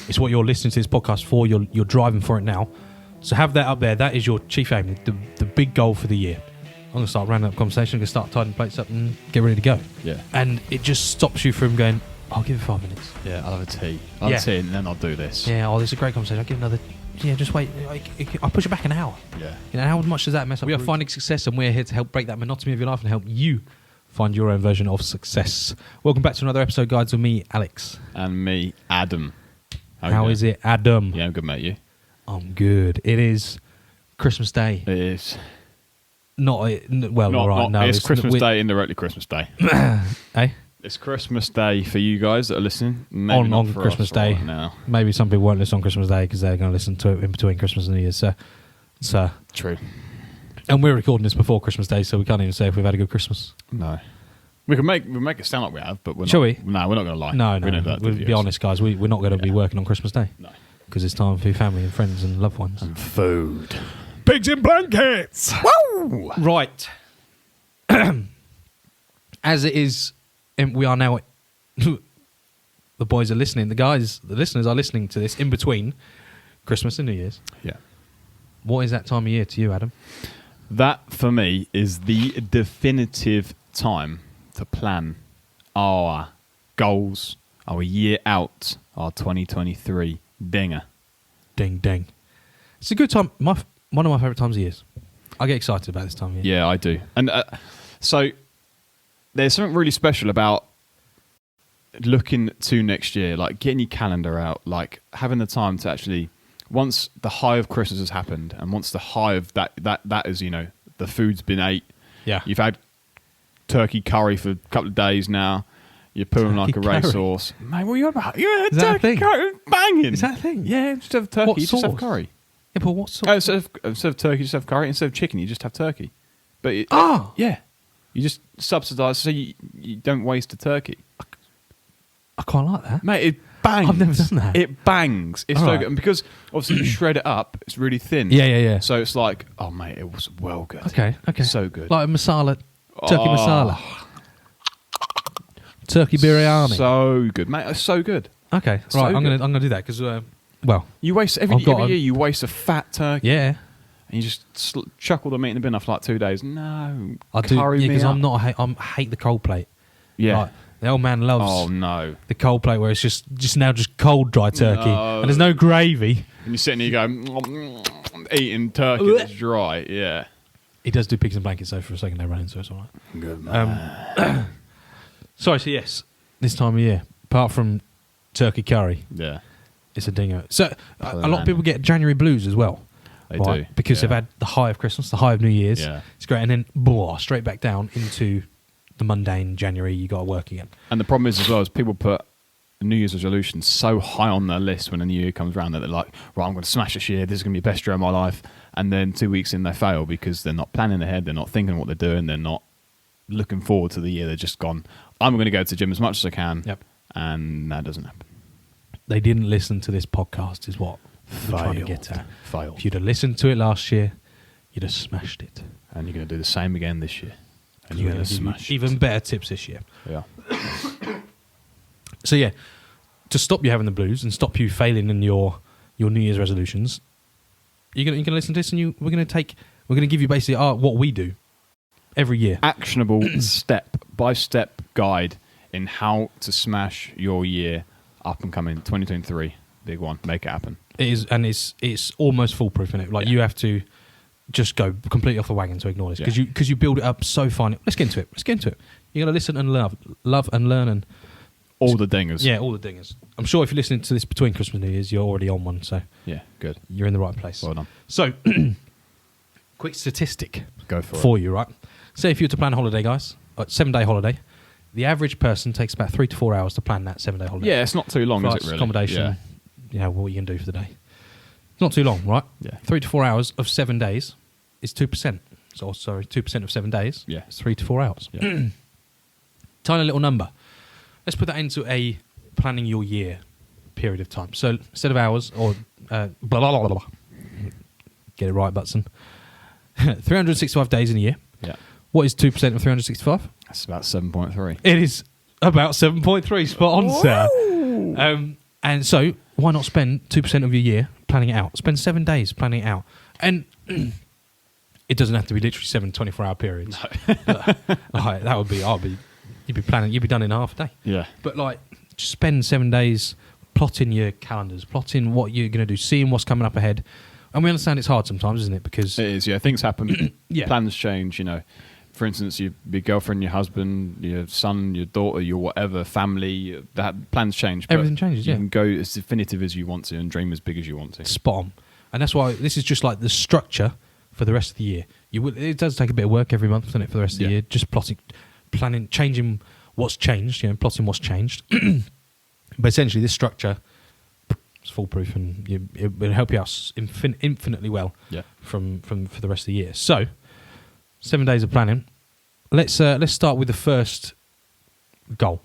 It's what you're listening to this podcast for. You're driving for it now. So have that up there. That is your chief aim, the big goal for the year. I'm going to start rounding up conversation. I'm going to start tidying plates up and get ready to go. Yeah. And it just stops you from going, I'll give it 5 minutes. Yeah, I'll have a tea. I'll have a tea and then I'll do this. Yeah, this is a great conversation. I'll give another... Yeah, just wait. I'll push it back an hour. Yeah. You know, how much does that mess up? We are finding success, and we're here to help break that monotony of your life and help you find your own version of success. Welcome back to another episode, guys, with me, Alex. And me, Adam. How is it, Adam? Yeah, I'm good, mate. You? I'm good. It is Christmas Day. It is. It's Christmas Day, indirectly Christmas Day. Eh? It's Christmas Day for you guys that are listening. Maybe not on for Christmas us Day. right now. Maybe some people won't listen on Christmas Day because they're going to listen to it in between Christmas and New Year's. So True. And we're recording this before Christmas Day, so we can't even say if we've had a good Christmas. No. We'll make it sound like we have, but we're not. Shall we? No, we're not going to lie. No. We don't do that to We'll viewers. be honest, guys. We're not going to be working on Christmas Day. No. Because it's time for your family and friends and loved ones. And food. Pigs in blankets. Woo! Right. As it is, and we are now... the boys are listening. The listeners are listening to this in between Christmas and New Year's. Yeah. What is that time of year to you, Adam? That, for me, is the definitive time to plan our goals, our year out, our 2023 dinger. Ding, ding. It's a good time. One of my favourite times of years. I get excited about this time of year. Yeah, I do. And so there's something really special about looking to next year, like getting your calendar out, like having the time to actually, once the high of Christmas has happened, and once the high of that is, you know, the food's been ate. Yeah. You've had turkey curry for a couple of days now. You're pulling like a racehorse. Mate, what are you about? You had turkey curry banging. Is that a thing? Yeah, just have turkey. What You just have sauce? curry. Yeah, but what sort? Instead of turkey, you just have curry. Instead of chicken, you just have turkey. But yeah, you just subsidise so you don't waste a turkey. I quite like that. Mate, it bangs. I've never done that. It bangs. It's All so right. good. And because obviously you shred it up, it's really thin. Yeah. So it's like, oh mate, it was well good. Okay. So good. Like a masala, turkey masala. Turkey biryani. So good, mate. It's so good. Okay, So right. I'm good. gonna do that because You waste every I've got year. You waste a fat turkey. yeah, And you just chuck all the meat in the bin after like 2 days. No, I do. curry Because me I'm up. not. I hate the cold plate. Yeah. Like, the old man loves Oh no. the cold plate where it's just cold dry turkey No. and there's no gravy. And you're sitting there, you go eating turkey that's dry. Yeah. He does do pigs and blankets though for a second they run into it, so it's all right. Good man. Sorry, so yes, this time of year, apart from turkey curry, Yeah. it's a dingo. So a lot Man. of people get January blues as well. They right? do. Because Yeah. they've had the high of Christmas, the high of New Year's. Yeah. It's great. And then straight back down into the mundane January, you got to work again. And the problem is as well is people put New Year's resolutions so high on their list when a new year comes around that they're like, right, I'm going to smash this year. This is going to be the best year of my life. And then 2 weeks in, they fail because they're not planning ahead. They're not thinking what they're doing. They're not looking forward to the year. They're just gone, I'm going to go to the gym as much as I can. Yep. And that doesn't happen. They didn't listen to this podcast is what we're trying to get at. Failed. If you'd have listened to it last year, you'd have smashed it. And you're going to do the same again this year. And you're going to smash even better tips this year. it. Yeah. So yeah, to stop you having the blues and stop you failing in your New Year's resolutions, you're gonna listen to this, and we're gonna give you basically what we do every year. Actionable step-by-step guide in how to smash your year up and coming 2023. Big one. Make it happen. It is, and it's almost foolproof in it. Like you have to just go completely off the wagon to ignore this because you build it up so fine. Let's get into it. You're gonna listen and love and learn and All the dingers. yeah, all the dingers. I'm sure if you're listening to this between Christmas and New Year's, you're already on one, so Yeah, good. you're in the right place. Well done. So, quick statistic Go for it. for you, right? Say if you were to plan a holiday, guys, a 7-day holiday, the average person takes about 3 to 4 hours to plan that 7-day holiday. Yeah, it's not too long, is Flights, it really? accommodation, what you can do for the day. It's not too long, right? Yeah. 3 to 4 hours of 7 days is 2%. So, sorry, 2% of 7 days Yeah. is 3 to 4 hours. Yeah. Tiny little number. Let's put that into a planning your year period of time. So instead of hours or blah, blah, blah, blah. Get it right, Butson. 365 days in a year. Yeah. What is 2% of 365? That's about 7.3. It is about 7.3. Spot on, sir. And so why not spend 2% of your year planning it out? Spend 7 days planning it out. And it doesn't have to be literally 7 24-hour periods. No. Like, that would be, you'd be planning, you'd be done in half a day. Yeah. But like, just spend 7 days plotting your calendars, plotting what you're going to do, seeing what's coming up ahead. And we understand it's hard sometimes, isn't it? Because It is, yeah. Things happen. Yeah. Plans change, you know. For instance, your girlfriend, your husband, your son, your daughter, your whatever, family, that plans change. But everything changes, you yeah. can go as definitive as you want to and dream as big as you want to. Spot on. And that's why this is just like the structure for the rest of the year. It does take a bit of work every month, doesn't it, for the rest of the year? Just planning, changing what's changed, plotting what's changed. But essentially, this structure is foolproof, and it will help you out infinitely well for the rest of the year. So, 7 days of planning. Let's start with the first goal.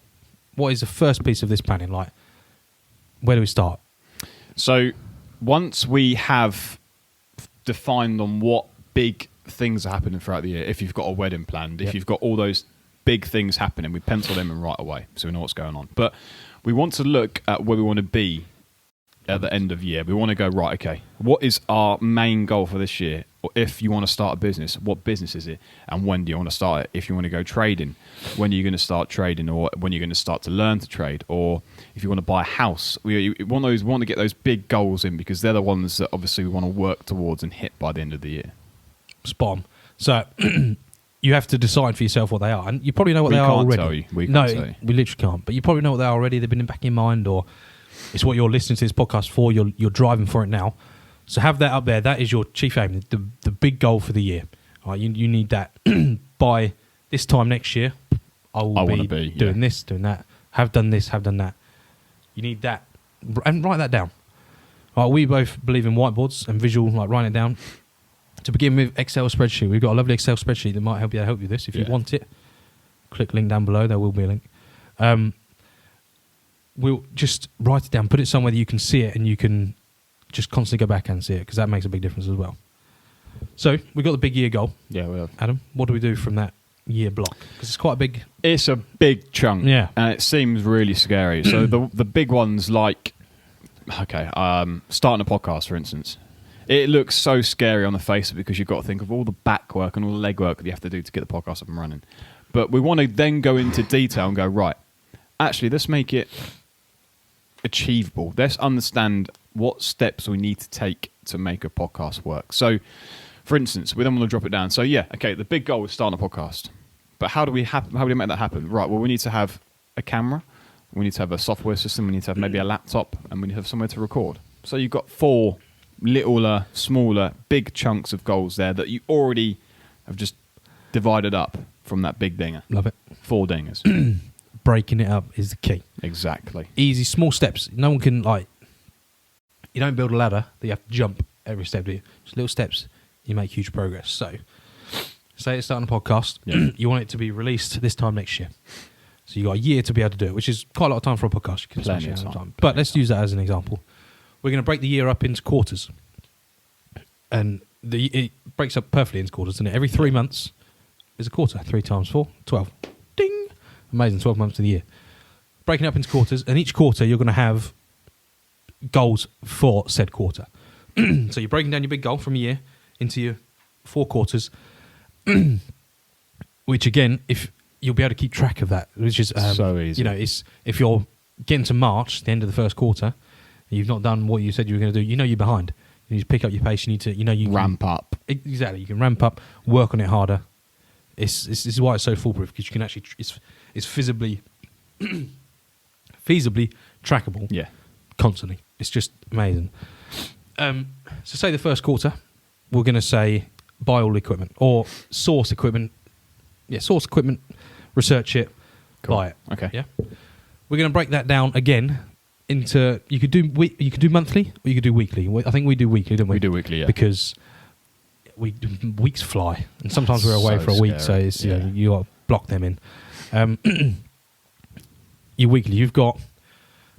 What is the first piece of this planning? Like, where do we start? So, once we have defined on what big things are happening throughout the year, if you've got a wedding planned, if you've got all those big things happening, we pencil them in right away so we know what's going on. But we want to look at where we want to be at the end of the year. We want to go, right, okay, what is our main goal for this year? Or if you want to start a business, what business is it? And when do you want to start it? If you want to go trading, when are you going to start trading? Or when are you going to start to learn to trade? Or if you want to buy a house, we want to get those big goals in, because they're the ones that obviously we want to work towards and hit by the end of the year. Spot on. So you have to decide for yourself what they are. And you probably know what they are already. Tell you. We can't tell you. We literally can't. But you probably know what they are already. They've been in the back of your mind, or it's what you're listening to this podcast for. You're driving for it now. So have that up there. That is your chief aim, the big goal for the year. All right, you need that. By this time next year, I will be doing this, doing that. Have done this, have done that. You need that. And write that down. All right, we both believe in whiteboards and visual, like writing it down. To begin with, Excel spreadsheet. We've got a lovely Excel spreadsheet that might help you with this. If you want it, click link down below. There will be a link. We'll just write it down, put it somewhere that you can see it, and you can just constantly go back and see it, because that makes a big difference as well. So we've got the big year goal. Yeah, we have. Adam, what do we do from that year block? Because it's quite a big... It's a big chunk. Yeah. And it seems really scary. So the big ones like, starting a podcast, for instance. It looks so scary on the face of it, because you've got to think of all the back work and all the leg work that you have to do to get the podcast up and running. But we want to then go into detail and go, right, actually, let's make it achievable. Let's understand what steps we need to take to make a podcast work. So, for instance, we then want to drop it down. So, the big goal is starting a podcast. But how do we make that happen? Right, well, we need to have a camera, we need to have a software system, we need to have maybe a laptop, and we need to have somewhere to record. So you've got 4 littler, smaller, big chunks of goals there that you already have just divided up from that big dinger. Love it. 4 dingers. Breaking it up is the key. Exactly. Easy, small steps. No one can, you don't build a ladder that you have to jump every step, do you? Just little steps, you make huge progress. So, say it's starting a podcast, you want it to be released this time next year. So you got a year to be able to do it, which is quite a lot of time for a podcast. You can smash it out of time. But let's use that as an example. We're going to break the year up into quarters. And it breaks up perfectly into quarters, doesn't it? Every 3 months is a quarter. 3 times 4, 12. Ding! Amazing, 12 months of the year. Breaking up into quarters, and each quarter you're going to have goals for said quarter. So you're breaking down your big goal from a year into your 4 quarters, which again, if you'll be able to keep track of that, which is so easy. It's if you're getting to March, the end of the first quarter, and you've not done what you said you were going to do, you're behind. You need to pick up your pace. You need to, ramp up. Exactly, you can ramp up, work on it harder. This is why it's so foolproof, because you can actually it's feasibly trackable. Yeah. Constantly. It's just amazing. So say the first quarter, we're going to say buy all equipment or source equipment. Yeah, source equipment, research it, buy it. Okay. Yeah. We're going to break that down again into you could do monthly or you could do weekly. I think we do weekly, don't we? We do weekly, yeah. Because weeks fly, and sometimes we're away for a week, so it's you got to block them in. Your weekly, you've got.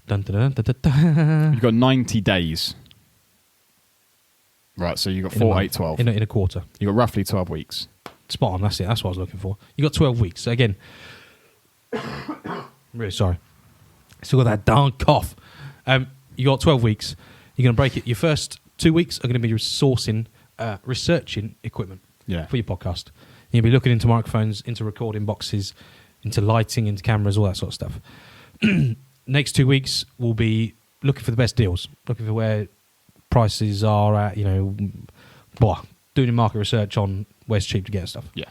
You've got 90 days. Right, so you've got 4, 8, 12. In a quarter. You've got roughly 12 weeks. Spot on, that's it. That's what I was looking for. You got 12 weeks. So again, I'm really sorry. Still got that darn cough. you got 12 weeks. You're going to break it. Your first 2 weeks are going to be researching equipment for your podcast. You'll be looking into microphones, into recording boxes, into lighting, into cameras, all that sort of stuff. Next 2 weeks will be looking for the best deals, looking for where prices are at, doing market research on where it's cheap to get stuff. Yeah.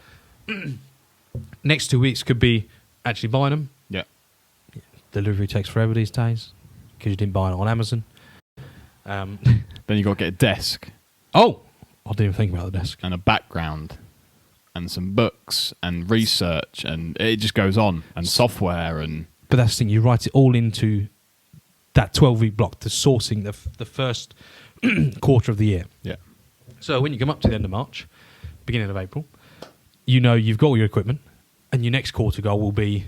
Next 2 weeks could be actually buying them. Yeah. Delivery takes forever these days because you didn't buy it on Amazon. Then you got to get a desk. Oh, I didn't even think about the desk. And a background. And some books and research, and it just goes on, and software, and but that's the thing. You write it all into that 12-week block, the sourcing, the first quarter of the year. Yeah. So when you come up to the end of March, beginning of April, you've got all your equipment, and your next quarter goal will be,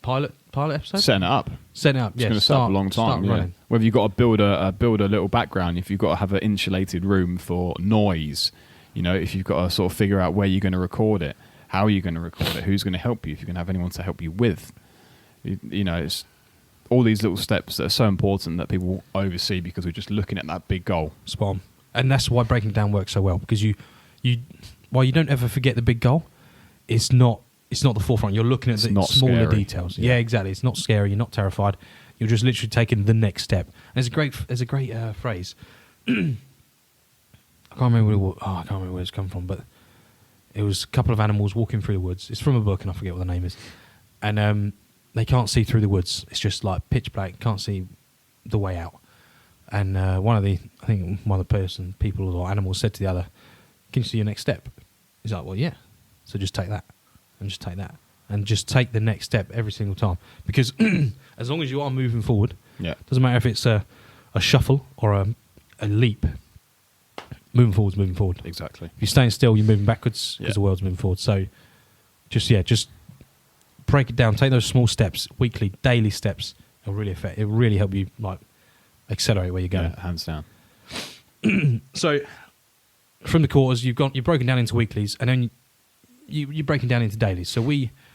pilot episode. setting it up. Setting it up. It's Yeah, going to start a long time. Yeah. Whether you've got to build a little background, if you've got to have an insulated room for noise. If you've got to sort of figure out where you're going to record it, how are you going to record it, who's going to help you, if you're going to have anyone to help you with. It's all these little steps that are so important that people oversee because we're just looking at that big goal. Spot on. And that's why breaking it down works so well, because while you don't ever forget the big goal, it's not the forefront. You're looking at the smaller details. Yeah, exactly. It's not scary. You're not terrified. You're just literally taking the next step. And there's a great phrase. I can't remember where it's come from, but it was a couple of animals walking through the woods. It's from a book, and I forget what the name is. And they can't see through the woods. It's just like pitch black. Can't see the way out. And one of the people or animals said to the other, "Can you see your next step?" He's like, "Well, yeah." So just take that, and just take that, and just take the next step every single time. Because as long as you are moving forward, doesn't matter if it's a shuffle or a leap. Moving forward. Exactly. If you're staying still, you're moving backwards because the world's moving forward. So, just break it down. Take those small steps, weekly, daily steps. It'll really help you accelerate where you're going. Yeah, hands down. So, from the quarters, you're broken down into weeklies, and then you're breaking down into dailies. So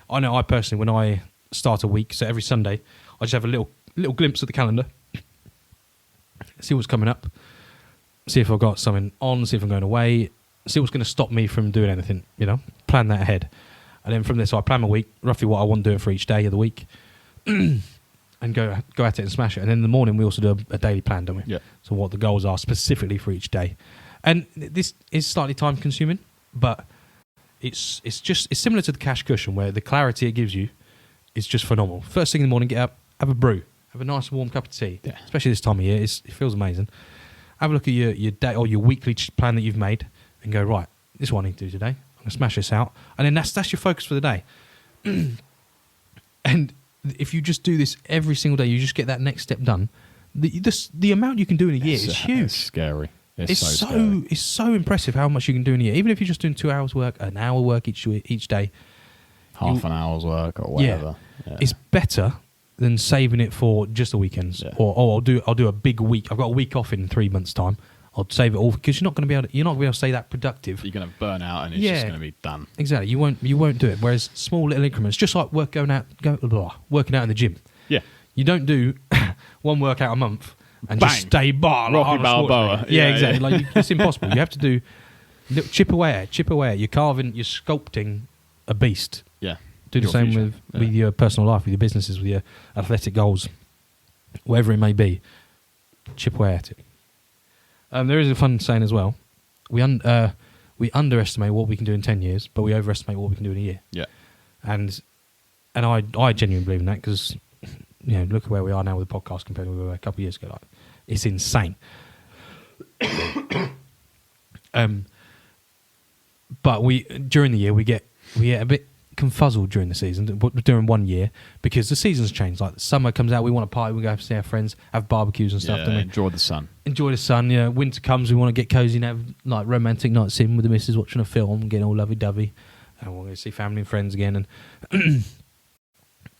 I personally, when I start a week, so every Sunday, I just have a little glimpse at the calendar, see what's coming up. See if I've got something on, see if I'm going away, see what's going to stop me from doing anything, plan that ahead. And then from this, I plan my week, roughly what I want to do for each day of the week, and go at it and smash it. And then in the morning, we also do a daily plan, don't we? Yeah. So what the goals are specifically for each day. And this is slightly time consuming, but it's similar to the cash cushion where the clarity it gives you is just phenomenal. First thing in the morning, get up, have a brew, have a nice warm cup of tea, especially this time of year. It feels amazing. Have a look at your day or your weekly plan that you've made and go, right, this is what I need to do today. I'm going to smash this out. And then that's your focus for the day. And if you just do this every single day, you just get that next step done. The amount you can do in a year is huge. It's scary. It's so impressive how much you can do in a year. Even if you're just doing 2 hours work, an hour work each day. Half an hour's work or whatever. Yeah. It's better than saving it for just the weekends. Yeah. Or I'll do a big week. I've got a week off in 3 months' time. I'll save it all because you're not going to be able to stay that productive. You're going to burn out and it's just going to be done. Exactly. You won't do it. Whereas small little increments, just like working out in the gym. Yeah. You don't do one workout a month and Bang. just stay Rocky Balboa. Yeah, exactly. Yeah. It's impossible. You have to do chip away at it. You're sculpting a beast. Yeah. Do the same with your personal life, with your businesses, with your athletic goals, whatever it may be. Chip away at it. There is a fun saying as well. We underestimate what we can do in 10 years, but we overestimate what we can do in a year. Yeah. And I genuinely believe in that because look at where we are now with the podcast compared to where we were a couple of years ago. Like, it's insane. But during the year we get a bit confuzzled during the season, during 1 year, because the seasons change. Like summer comes out, we want to party, we go see our friends, have barbecues and stuff. Yeah, don't we? enjoy the sun. Winter comes, we want to get cozy and have like romantic nights in with the missus, watching a film, getting all lovey-dovey, and we're going to see family and friends again. And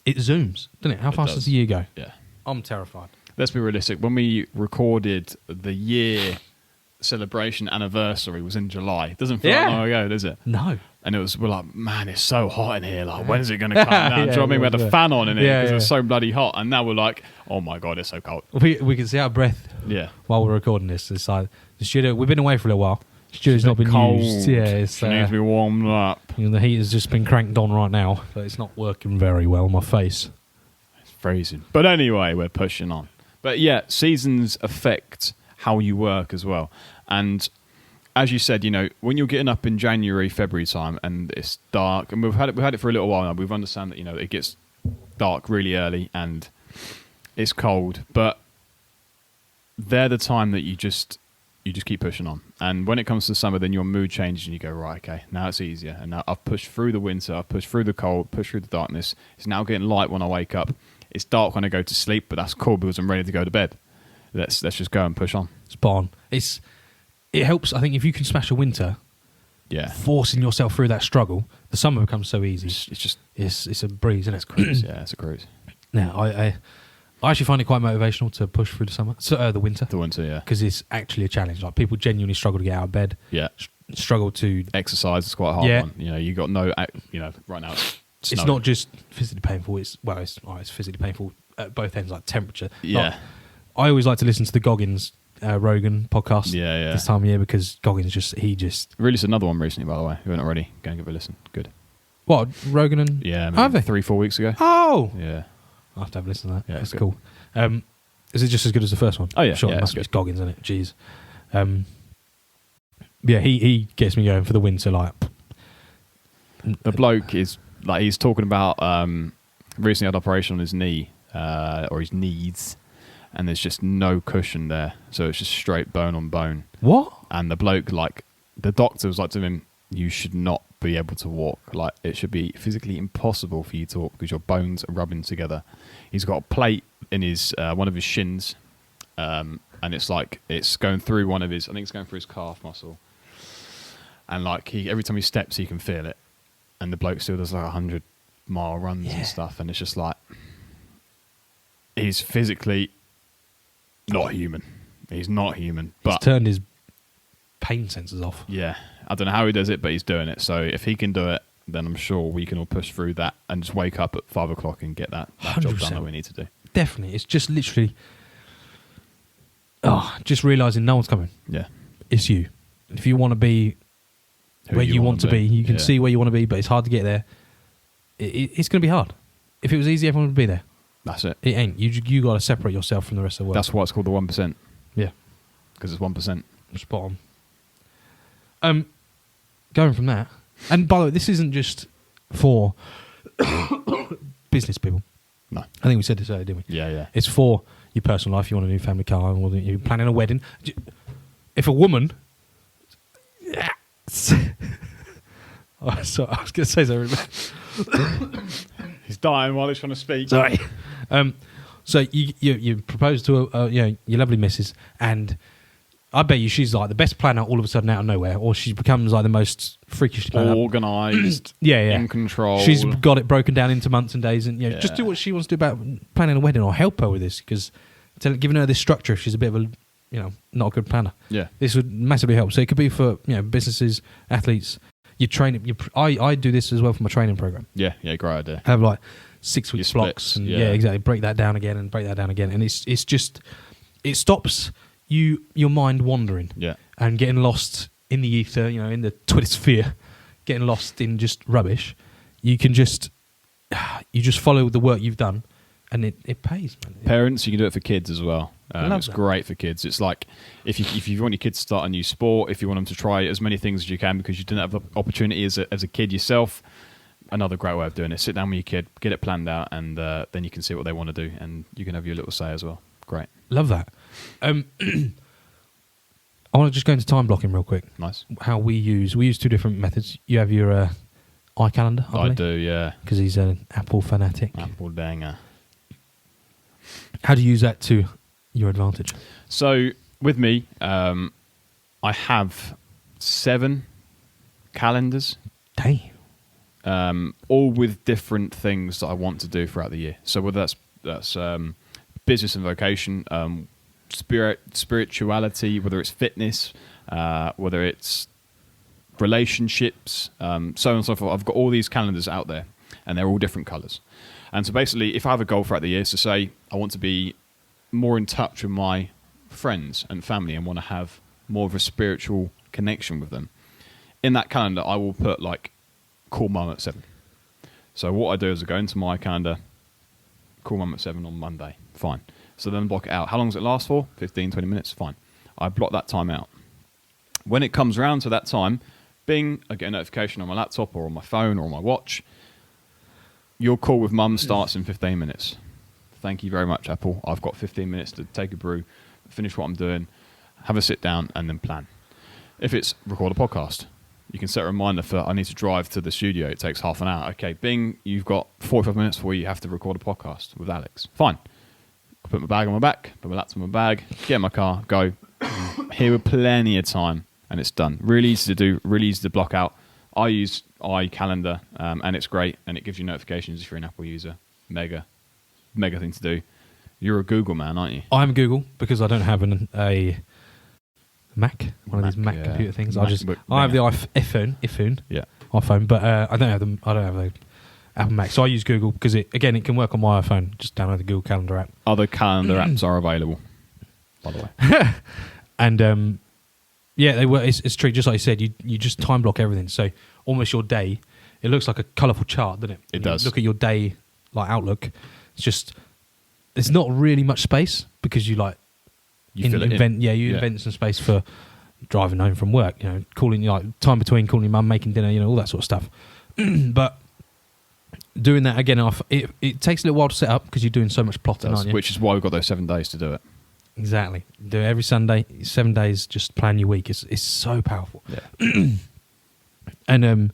it zooms, doesn't it? How fast does the year go? Yeah, I'm terrified. Let's be realistic. When we recorded the year celebration anniversary was in July. It doesn't feel that long ago, does it? No. And we're like, man, it's so hot in here. Like, when's it going to come down? Do you know what I mean? We had a yeah. fan on in it Yeah, because it was yeah. so bloody hot. And now we're like, oh my God, it's so cold. We can see our breath Yeah. while we're recording this. It's like the studio. We've been away for a little while. The studio's not been cold. used. Yeah, it's It needs to be warmed up. the heat has just been cranked on right now, but it's not working very well on my face. It's freezing. But anyway, we're pushing on. But yeah, seasons affect how you work as well. And as you said, when you're getting up in January, February time and it's dark, and we've had it for a little while now, we've understand that, it gets dark really early and it's cold, but they're the time that you just keep pushing on. And when it comes to summer, then your mood changes and you go, right, okay, now it's easier. And now I've pushed through the winter, I've pushed through the cold, pushed through the darkness. It's now getting light when I wake up. It's dark when I go to sleep, but that's cool because I'm ready to go to bed. Let's just go and push on. Spot on. It helps, I think, if you can smash a winter, Yeah. forcing yourself through that struggle, the summer becomes so easy. It's just It's a breeze, isn't it? it's cruise. Yeah, it's a cruise. Now, I actually find it quite motivational to push through the winter, The winter, yeah. because it's actually a challenge. Like, people genuinely struggle to get out of bed, Yeah. struggle to. Exercise is quite a hard Yeah. one. You got no, right now it's It's snowing. not just physically painful. It's physically painful at both ends, like temperature. Yeah. Like, I always like to listen to the Goggins Rogan podcast. Yeah. This time of year, because Goggins Released another one recently, by the way. If you haven't already, go and give it a listen. Good. what Rogan and Yeah, Have they? 3-4 weeks ago. oh, Yeah. I'll have to have a listen to that. Yeah, That's good. cool. Is it just as good as the first one? Oh, yeah, sure. yeah, It must it's be Goggins, isn't it? Jeez. Yeah, he gets me going for the winter. Like, The bloke is like he's talking about recently had operation on his knee or his knees, and there's just no cushion there, so it's just straight bone on bone. what? And the bloke, like the doctor was like to him, you should not be able to walk. Like it should be physically impossible for you to walk because your bones are rubbing together. He's got a plate in his one of his shins, and it's like it's going through one of his. I think it's going through his calf muscle, and like every time he steps, he can feel it. And the bloke still does like 100-mile runs and stuff, and it's just like he's physically not human. He's not human, He's but turned his pain sensors off. yeah, I don't know how he does it, but he's doing it. So if he can do it, then I'm sure we can all push through that and just wake up at 5 o'clock and get that job done 100%. that we need to do. Definitely. It's just literally, just realising no one's coming. Yeah, It's you. If you want to be Who where you want to be, you can Yeah. see where you want to be, but it's hard to get there. It's going to be hard. If it was easy, everyone would be there. That's it. It ain't. You got to separate yourself from the rest of the world. That's why it's called the 1%, yeah, because it's 1%. spot on. Going from that, and by the way, this isn't just for business people. No. I think we said this earlier, didn't we? Yeah. It's for your personal life. You want a new family car, or you're planning a wedding. If a woman, oh, sorry, I was going to say something. He's dying while he's trying to speak. Sorry. So you propose to your lovely missus, and I bet you she's like the best planner all of a sudden out of nowhere, or she becomes like the most freakish planner. Organised, Yeah. in control. She's got it broken down into months and days, and just do Yeah. what she wants to do about planning a wedding, or help her with this, because giving her this structure if she's a bit of a not a good planner. Yeah. This would massively help. So it could be for businesses, athletes. You train. I do this as well for my training program. Yeah, great idea. I have like 6 week Your blocks, splits, and yeah. exactly. Break that down again and break that down again, and it's just it stops your mind wandering Yeah. and getting lost in the ether, in the Twitter sphere, getting lost in just rubbish. You can just follow the work you've done, and it pays, man. Parents, you can do it for kids as well. love It's that. great for kids. It's like if you want your kids to start a new sport, if you want them to try as many things as you can because you didn't have the opportunity as a kid yourself, another great way of doing it. Sit down with your kid, get it planned out, and then you can see what they want to do, and you can have your little say as well. Great. Love that. I want to just go into time blocking real quick. Nice. How we use 2 different methods. You have your iCalendar, I do, yeah. because he's an Apple fanatic. Apple danger. How do you use that to your advantage? So with me, I have 7 calendars, Damn. all with different things that I want to do throughout the year. So whether that's business and vocation, spirituality, whether it's fitness, whether it's relationships, so on and so forth. I've got all these calendars out there, and they're all different colours. And so basically, if I have a goal throughout the year, so say I want to be more in touch with my friends and family and want to have more of a spiritual connection with them, in that calendar I will put like call mum at 7. So what I do is I go into my calendar, call mum at 7 on Monday, fine. So then block it out. How long does it last for? 15, 20 minutes, fine. I block that time out. When it comes around to that time, bing, I get a notification on my laptop or on my phone or on my watch. Your call with mum starts in 15 minutes. Thank you very much, Apple. I've got 15 minutes to take a brew, finish what I'm doing, have a sit down, and then plan. If it's record a podcast, you can set a reminder for I need to drive to the studio. It takes half an hour. Okay, bing, you've got 45 minutes before you have to record a podcast with Alex. Fine. I put my bag on my back, put my laptop in my bag, get in my car, go. Here with plenty of time, and it's done. Really easy to do, really easy to block out. I use iCalendar, and it's great, and it gives you notifications if you're an Apple user. Mega thing to do. You're a Google man, aren't you? I'm Google because I don't have a Mac, one of these Mac computer things. I have the iPhone, yeah, iPhone, but I don't have the Apple Mac. So I use Google because it can work on my iPhone. Just download the Google Calendar app. Other calendar apps are available, by the way. And yeah, they work. It's true. Just like you said, you just time block everything. So almost your day, it looks like a colourful chart, doesn't it? It does. Look at your day, like Outlook. It's just there's not really much space because you invent some space for driving home from work. You know, calling time between calling your mum, making dinner. You know, all that sort of stuff. But doing that again, it takes a little while to set up because you're doing so much plotting, aren't you? Which is why we've got those 7 days to do it. Exactly. Do it every Sunday, 7 days. Just plan your week. It's so powerful. Yeah. And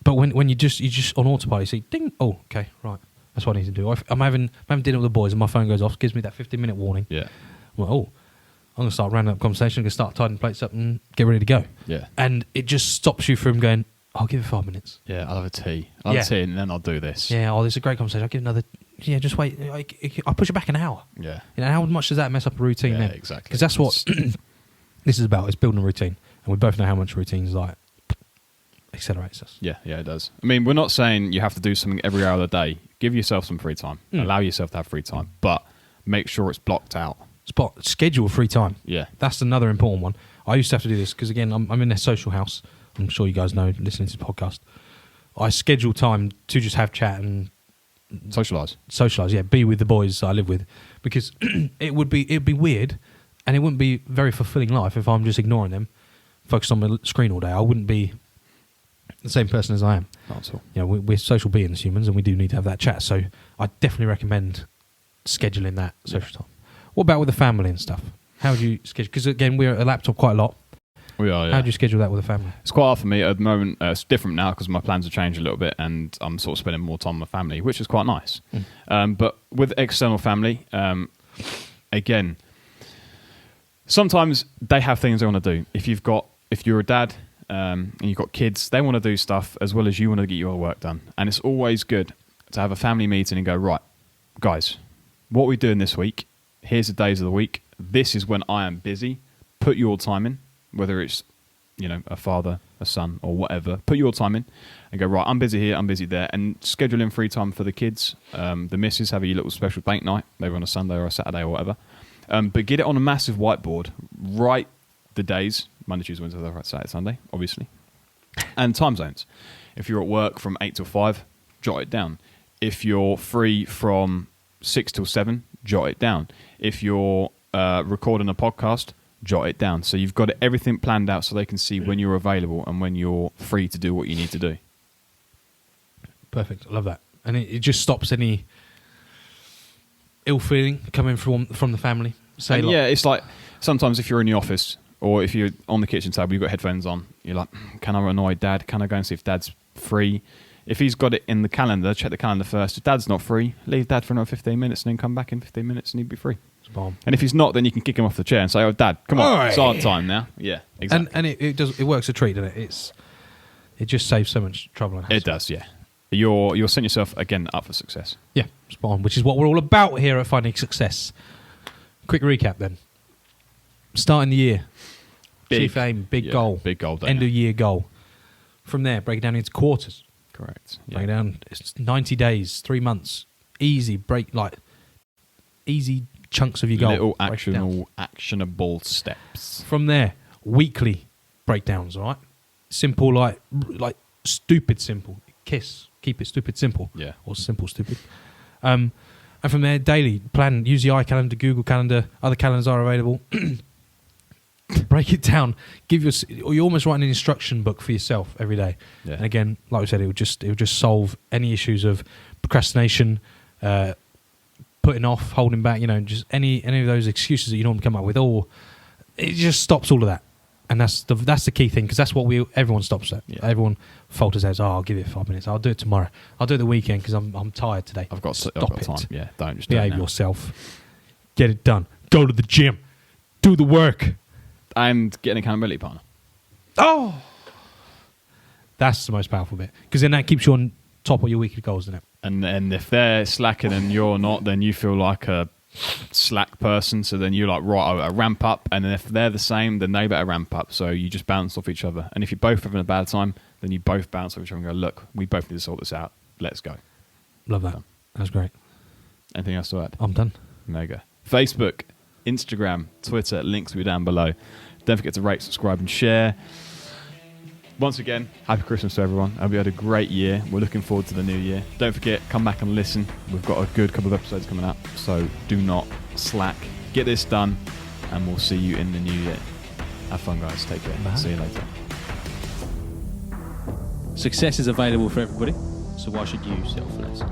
but when you just on autopilot, you see, ding. Oh, okay, right. That's what I need to do. I'm having dinner with the boys, and my phone goes off. Gives me that 15-minute warning. Yeah. I'm like, oh, I'm gonna start rounding up conversation. I'm gonna start tidying plates up and get ready to go. Yeah. And it just stops you from going. I'll give it 5 minutes. Yeah, I'll have a tea. I'll have a tea, and then I'll do this. Yeah. Oh, this is a great conversation. I'll give another. Yeah, just wait. I'll push it back an hour. Yeah. You know, how much does that mess up a routine then? Yeah, exactly. Because that's what this is about. It's building a routine, and we both know how much routines like accelerates us. Yeah, it does. I mean, we're not saying you have to do something every hour of the day. Give yourself some free time. Allow yourself to have free time, but make sure it's blocked out. Schedule free time. Yeah. That's another important one. I used to have to do this because, again, I'm in a social house. I'm sure you guys know, listening to the podcast. I schedule time to just have chat and socialise, yeah, be with the boys I live with, because it'd be weird, and it wouldn't be very fulfilling life if I'm just ignoring them, focused on my screen all day. I wouldn't be the same person as I am. Not at all. You know, we're social beings, humans, and we do need to have that chat. So I definitely recommend scheduling that social time. What about with the family and stuff? How do you schedule? Because again, we're at a laptop quite a lot. We are, yeah. How do you schedule that with the family? It's quite hard for me at the moment. It's different now because my plans have changed a little bit, and I'm sort of spending more time with my family, which is quite nice. But with external family, again, sometimes they have things they want to do. If you're a dad and you've got kids, they want to do stuff as well as you want to get your work done. And it's always good to have a family meeting and go, right, guys, what are we doing this week? Here's the days of the week. This is when I am busy. Put your time in. Whether it's, a father, a son, or whatever, put your time in and go, right, I'm busy here, I'm busy there, and schedule in free time for the kids. The missus, have a little special date night, maybe on a Sunday or a Saturday or whatever. But get it on a massive whiteboard. Write the days, Monday, Tuesday, Wednesday, Thursday, Friday, Saturday, Sunday, obviously. And time zones. If you're at work from 8 till 5, jot it down. If you're free from 6 till 7, jot it down. If you're recording a podcast, jot it down. So you've got everything planned out so they can see when you're available and when you're free to do what you need to do. Perfect. I love that. And it just stops any ill feeling coming from the family. It's like sometimes if you're in the office or if you're on the kitchen table, you've got headphones on, you're like, can I annoy Dad? Can I go and see if Dad's free? If he's got it in the calendar, check the calendar first. If Dad's not free, leave Dad for another 15 minutes and then come back in 15 minutes and he'd be free. And if he's not, then you can kick him off the chair and say, "Oh, Dad, come on, it's our time now." Yeah, exactly. And it works a treat, doesn't it? It just saves so much trouble and hassle. It does, yeah. You're setting yourself again up for success. Yeah, spot on. Which is what we're all about here at Finding Success. Quick recap then. Starting the year, chief aim, big goal, big goal, end of year goal. From there, break it down into quarters. Correct. Break it down. It's 90 days, 3 months. Easy easy chunks of your goal. Little Break it down. actionable steps. From there, weekly breakdowns. All right, simple like stupid simple. KISS. Keep it stupid simple. Yeah. Or simple stupid. And from there, daily plan. Use the iCalendar, Google Calendar. Other calendars are available. Break it down. Or you're almost writing an instruction book for yourself every day. Yeah. And again, like we said, it would just solve any issues of procrastination, putting off, holding back. Just any of those excuses that you normally come up with. Or it just stops all of that. And that's the key thing, because that's what everyone stops at. Yeah. Everyone falters says, "Oh, I'll give it 5 minutes. I'll do it tomorrow. I'll do it the weekend because I'm tired today." I've got Stop time. it. Yeah, don't just do it Behave now. yourself. Get it done. Go to the gym. Do the work. And get an accountability partner. Oh, that's the most powerful bit, because then that keeps you on top of your weekly goals, doesn't it? And if they're slacking and you're not, then you feel like a slack person. So then you right, a ramp up. And then if they're the same, then they better ramp up. So you just bounce off each other. And if you're both having a bad time, then you both bounce off each other and go, look, we both need to sort this out. Let's go. Love that. That's great. Anything else to add? I'm done. There you go. Facebook, Instagram, Twitter, links will be down below. Don't forget to rate, subscribe, and share. Once again, happy Christmas to everyone. I hope you had a great year. We're looking forward to the new year. Don't forget, come back and listen. We've got a good couple of episodes coming up, so do not slack. Get this done, and we'll see you in the new year. Have fun, guys. Take care. Bye. See you later. Success is available for everybody, so why should you settle for less?